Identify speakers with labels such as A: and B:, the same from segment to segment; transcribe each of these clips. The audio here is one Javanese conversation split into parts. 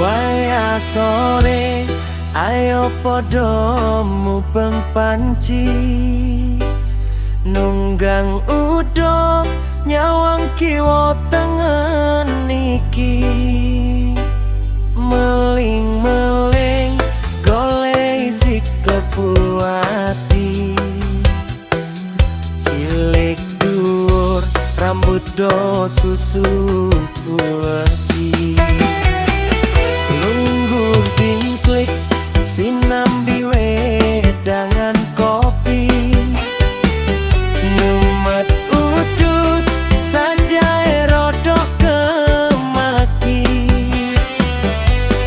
A: Waya sore ayo podo mubeng panci nunggang udo nyawang kiwa tengen niki meling-meling golek isi kepuati cilik dhuwur rambut do susu kuwati lungguh bingklik sinambi wedangan kopi nyumet udut sajae rodok kemaki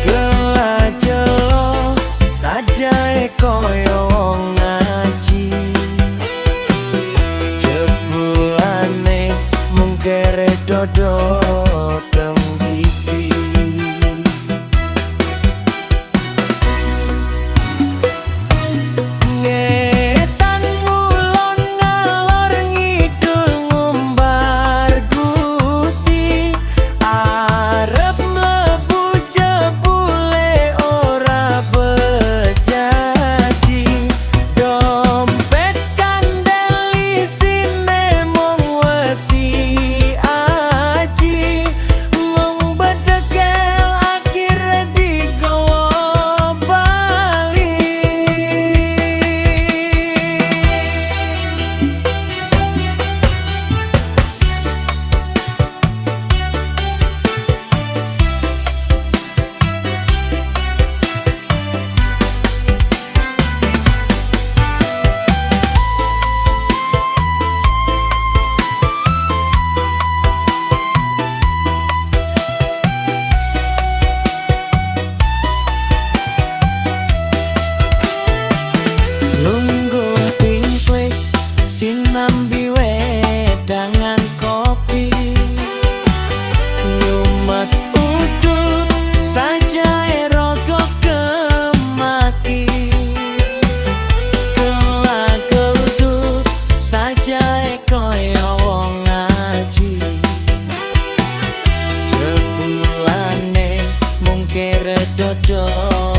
A: gelajelo sajae koyo wong ngaji jebulane mung kere dodo sinambi wedangan kopi nyumet udut sajae rokok kemaki gelagedut sajae koyo wong ngaji jebulane mung kere dodok